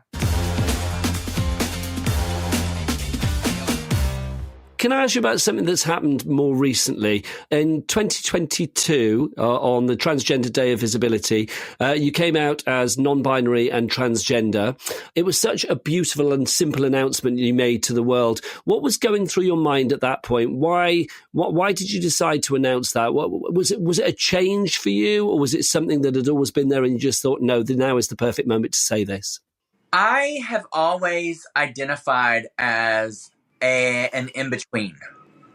Can I ask you about something that's happened more recently? In 2022, on the Transgender Day of Visibility, you came out as non-binary and transgender. It was such a beautiful and simple announcement you made to the world. What was going through your mind at that point? Why did you decide to announce that? Was it a change for you, or was it something that had always been there and you just thought, no, now is the perfect moment to say this? I have always identified as an in-between.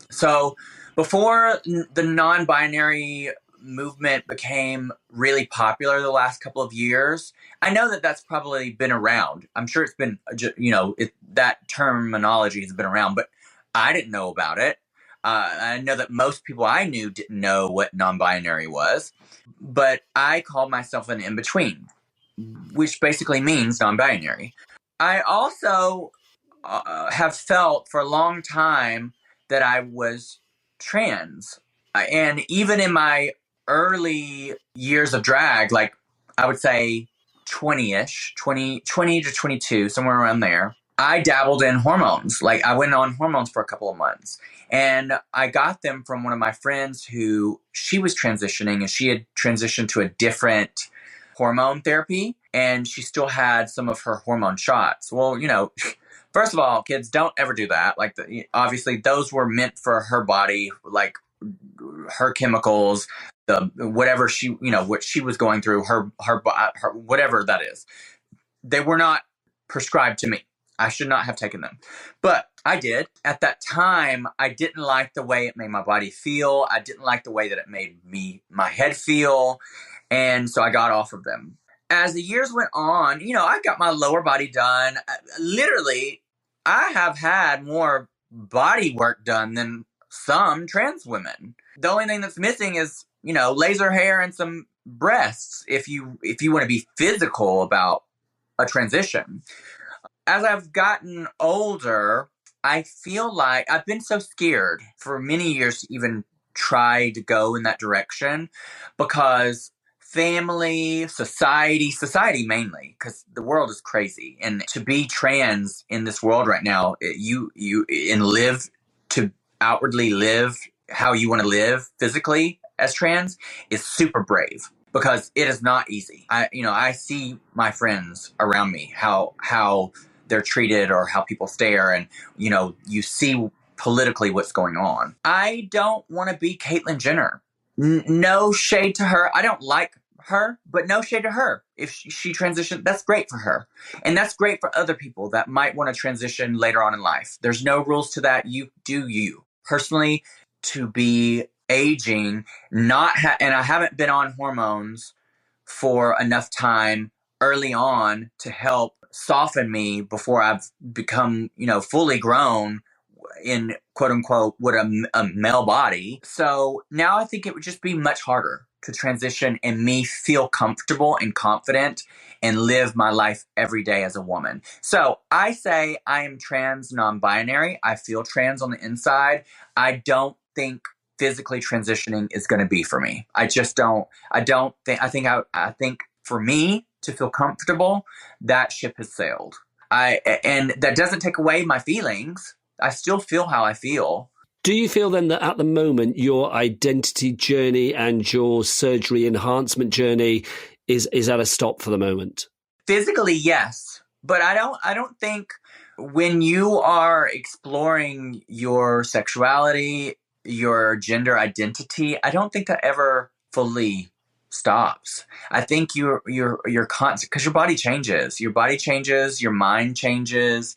So before the non-binary movement became really popular the last couple of years, I know that that's probably been around. I'm sure it's been, that terminology has been around, but I didn't know about it. I know that most people I knew didn't know what non-binary was, but I called myself an in-between, which basically means non-binary. I also have felt for a long time that I was trans. And even in my early years of drag, like I would say 20 to 22, somewhere around there, I dabbled in hormones. Like I went on hormones for a couple of months. And I got them from one of my friends who, she was transitioning and she had transitioned to a different hormone therapy. And she still had some of her hormone shots. Well, first of all, kids, don't ever do that. Like, obviously, those were meant for her body, like her chemicals, whatever what she was going through, her whatever that is. They were not prescribed to me. I should not have taken them, but I did. At that time, I didn't like the way it made my body feel. I didn't like the way that it made my head feel, and so I got off of them. As the years went on, I got my lower body done. Literally, I have had more body work done than some trans women. The only thing that's missing is, laser hair and some breasts if you want to be physical about a transition. As I've gotten older, I feel like I've been so scared for many years to even try to go in that direction because family, society mainly, because the world is crazy. And to be trans in this world right now, to outwardly live how you want to live physically as trans is super brave because it is not easy. I see my friends around me, how they're treated or how people stare, and you see politically what's going on. I don't want to be Caitlyn Jenner. No shade to her. I don't like her, but no shade to her. If she transitioned, that's great for her. And that's great for other people that might want to transition later on in life. There's no rules to that. You do you. Personally, to be aging, and I haven't been on hormones for enough time early on to help soften me before I've become, fully grown in quote unquote what a male body. So now I think it would just be much harder to transition and me feel comfortable and confident and live my life every day as a woman. So I say I am trans non-binary. I feel trans on the inside. I don't think physically transitioning is going to be for me. I just don't. I think for me to feel comfortable, that ship has sailed. And that doesn't take away my feelings. I still feel how I feel. Do you feel then that at the moment your identity journey and your surgery enhancement journey is at a stop for the moment? Physically, yes. But I don't think when you are exploring your sexuality, your gender identity, I don't think that ever fully stops. I think you're constant because your body changes. Your body changes, your mind changes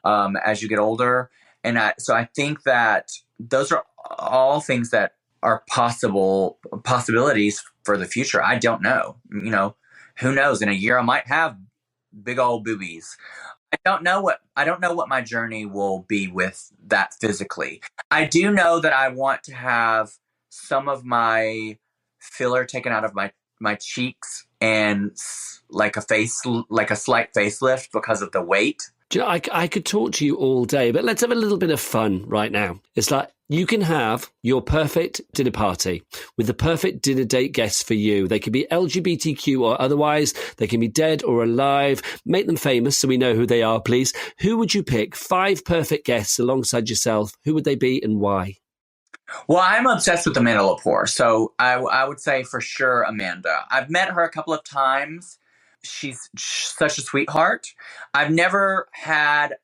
as you get older. And so I think that those are all things that are possibilities for the future. I don't know. Who knows? In a year, I might have big old boobies. I don't know what my journey will be with that physically. I do know that I want to have some of my filler taken out of my cheeks and like a slight facelift because of the weight. Do you know, I could talk to you all day, but let's have a little bit of fun right now. It's like you can have your perfect dinner party with the perfect dinner date guests for you. They can be LGBTQ or otherwise. They can be dead or alive. Make them famous so we know who they are, please. Who would you pick? 5 perfect guests alongside yourself. Who would they be and why? Well, I'm obsessed with Amanda Lepore, so I would say for sure Amanda. I've met her a couple of times. She's such a sweetheart. I've never had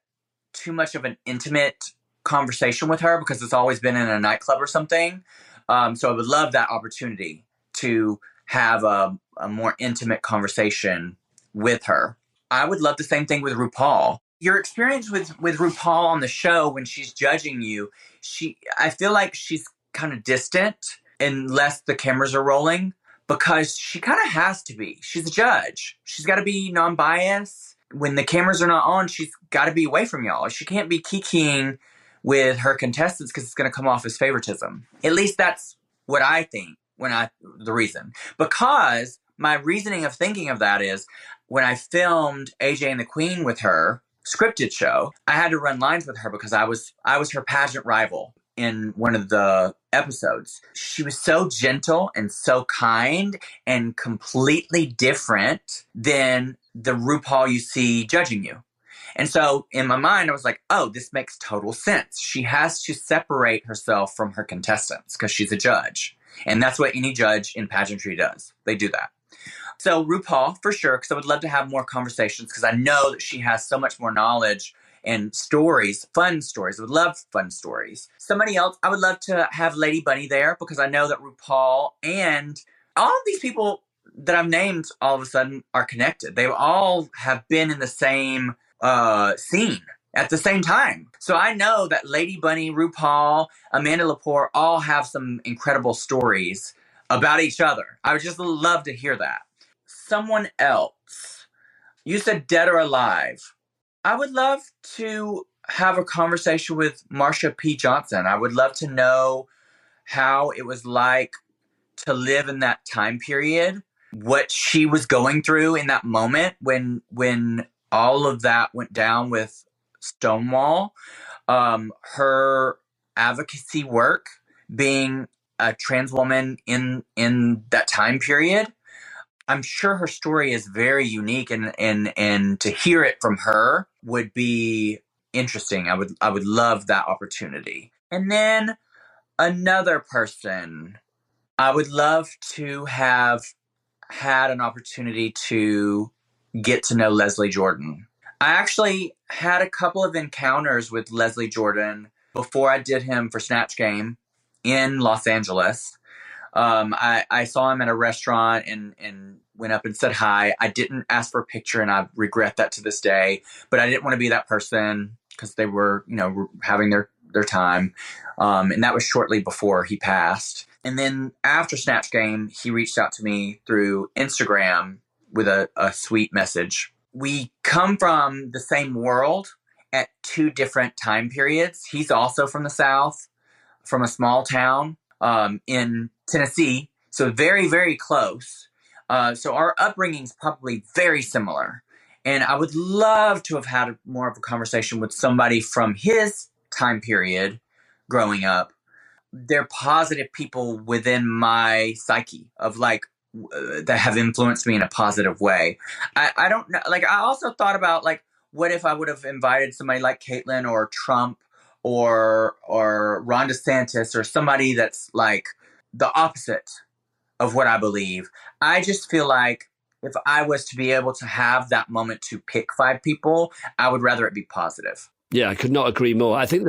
too much of an intimate conversation with her because it's always been in a nightclub or something. So I would love that opportunity to have a more intimate conversation with her. I would love the same thing with RuPaul. Your experience with RuPaul on the show when she's judging you, I feel like she's kind of distant unless the cameras are rolling. Because she kind of has to be. She's a judge. She's got to be non-biased. When the cameras are not on, she's got to be away from y'all. She can't be kikiing with her contestants because it's going to come off as favoritism. At least that's what I think the reason. Because my reasoning of thinking of that is when I filmed AJ and the Queen with her, scripted show, I had to run lines with her because I was her pageant rival in one of the episodes. She was so gentle and so kind and completely different than the RuPaul you see judging you. And so in my mind, I was like, oh, this makes total sense. She has to separate herself from her contestants because she's a judge. And that's what any judge in pageantry does. They do that. So RuPaul, for sure, because I would love to have more conversations because I know that she has so much more knowledge and stories, fun stories. I would love fun stories. Somebody else, I would love to have Lady Bunny there because I know that RuPaul and all of these people that I've named all of a sudden are connected. They all have been in the same scene at the same time. So I know that Lady Bunny, RuPaul, Amanda Lepore all have some incredible stories about each other. I would just love to hear that. Someone else. You said dead or alive. I would love to have a conversation with Marsha P. Johnson. I would love to know how it was like to live in that time period, what she was going through in that moment when all of that went down with Stonewall, her advocacy work, being a trans woman in that time period. I'm sure her story is very unique, and to hear it from her would be interesting. I would love that opportunity. And then another person, I would love to have had an opportunity to get to know Leslie Jordan. I actually had a couple of encounters with Leslie Jordan before I did him for Snatch Game in Los Angeles. I saw him at a restaurant and went up and said hi. I didn't ask for a picture, and I regret that to this day. But I didn't want to be that person because they were, having their time. And that was shortly before he passed. And then after Snatch Game, he reached out to me through Instagram with a sweet message. We come from the same world at two different time periods. He's also from the South, from a small town in Tennessee, so very, very close. So our upbringing is probably very similar. And I would love to have had more of a conversation with somebody from his time period growing up. They're positive people within my psyche of that have influenced me in a positive way. I don't know. I also thought about what if I would have invited somebody like Caitlyn or Trump or Ron DeSantis or somebody that's like the opposite of what I believe. I just feel like if I was to be able to have that moment to pick 5 people, I would rather it be positive. Yeah, I could not agree more. I think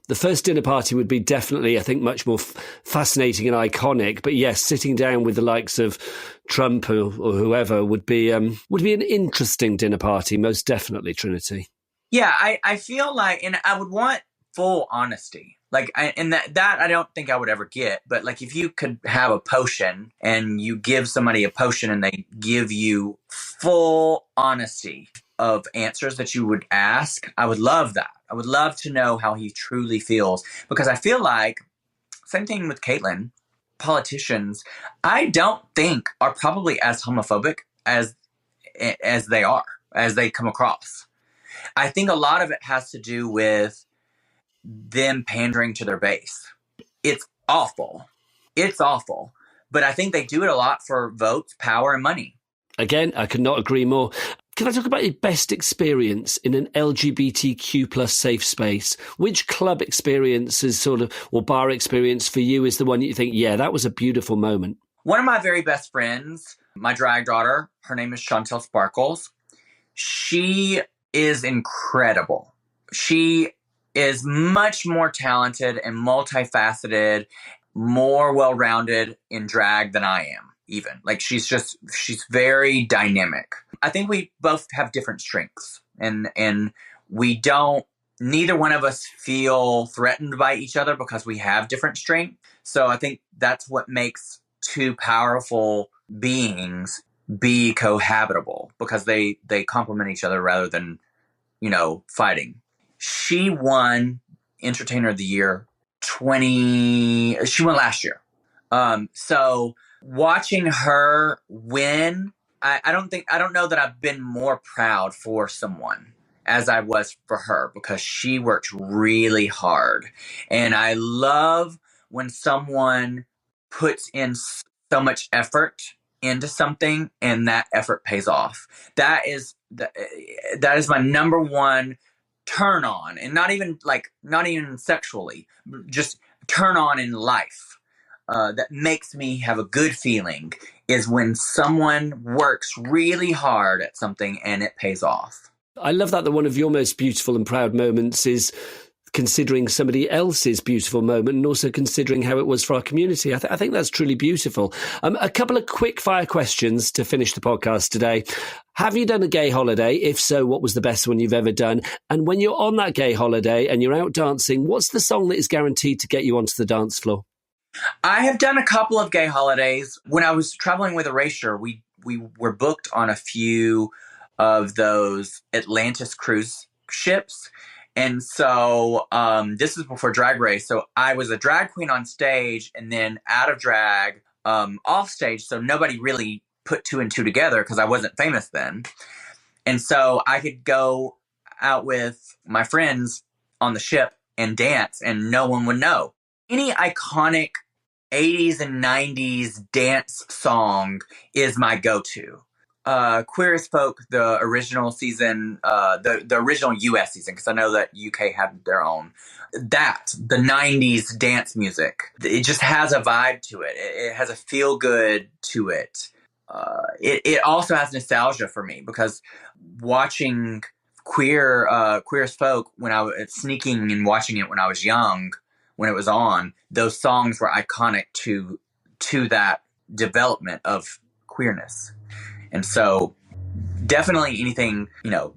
the first dinner party would be definitely, I think, much more fascinating and iconic. But yes, sitting down with the likes of Trump or whoever would be an interesting dinner party, most definitely, Trinity. Yeah, I feel like, and I would want full honesty. And that I don't think I would ever get. But if you could have a potion and you give somebody a potion and they give you full honesty of answers that you would ask, I would love that. I would love to know how he truly feels, because I feel like, same thing with Caitlyn, politicians, I don't think are probably as homophobic as they are, as they come across. I think a lot of it has to do with them pandering to their base. It's awful. It's awful. But I think they do it a lot for votes, power, and money. Again, I could not agree more. Can I talk about your best experience in an LGBTQ plus safe space? Which club experience or bar experience for you is the one that you think, yeah, that was a beautiful moment? One of my very best friends, my drag daughter, her name is Chantel Sparkles. She is incredible. She is much more talented and multifaceted, more well-rounded in drag than I am, even. She's very dynamic. I think we both have different strengths, and neither one of us feel threatened by each other because we have different strengths. So I think that's what makes two powerful beings be cohabitable, because they complement each other rather than, fighting. She won Entertainer of the Year she won last year. So watching her win, I don't know that I've been more proud for someone as I was for her, because she worked really hard. And I love when someone puts in so much effort into something and that effort pays off. That is my number one turn on, and not even sexually, just turn on in life. That makes me have a good feeling is when someone works really hard at something and it pays off. I love that one of your most beautiful and proud moments is considering somebody else's beautiful moment and also considering how it was for our community. I think that's truly beautiful. A couple of quick fire questions to finish the podcast today. Have you done a gay holiday? If so, what was the best one you've ever done? And when you're on that gay holiday and you're out dancing, what's the song that is guaranteed to get you onto the dance floor? I have done a couple of gay holidays. When I was traveling with Erasure, we were booked on a few of those Atlantis cruise ships. And so this was before Drag Race. So I was a drag queen on stage and then out of drag off stage. So nobody really put two and two together because I wasn't famous then. And so I could go out with my friends on the ship and dance and no one would know. Any iconic 80s and 90s dance song is my go-to. Queer as Folk, the original season, the original US season, because I know that UK had their own. The 90s dance music, it just has a vibe to it. It has a feel good to it. It also has nostalgia for me because watching Queer as Folk when I was sneaking and watching it when I was young, when it was on, those songs were iconic to that development of queerness. And so definitely anything,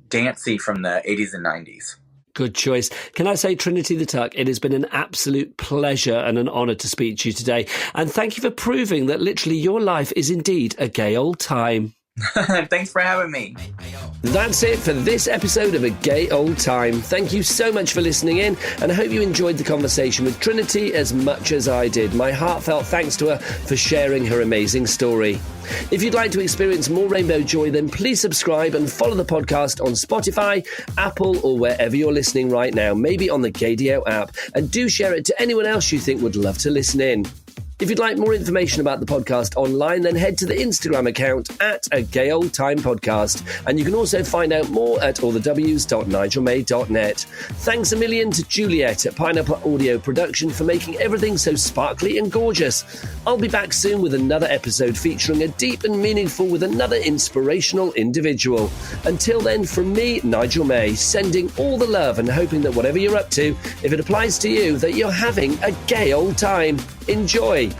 dancey from the 80s and 90s. Good choice. Can I say, Trinity the Tuck, it has been an absolute pleasure and an honour to speak to you today. And thank you for proving that literally your life is indeed a gay old time. Thanks for having me. That's it for this episode of A Gay Old Time. Thank you so much for listening in, and I hope you enjoyed the conversation with Trinity as much as I did. My heartfelt thanks to her for sharing her amazing story. If you'd like to experience more rainbow joy, then please subscribe and follow the podcast on Spotify, Apple, or wherever you're listening right now, maybe on the Gaydio app, and do share it to anyone else you think would love to listen in. If you'd like more information about the podcast online, then head to the Instagram account at A Gay Old Time Podcast. And you can also find out more at allthews.nigelmay.net. Thanks a million to Juliet at Pineapple Audio Production for making everything so sparkly and gorgeous. I'll be back soon with another episode featuring a deep and meaningful with another inspirational individual. Until then, from me, Nigel May, sending all the love and hoping that whatever you're up to, if it applies to you, that you're having a gay old time. Enjoy.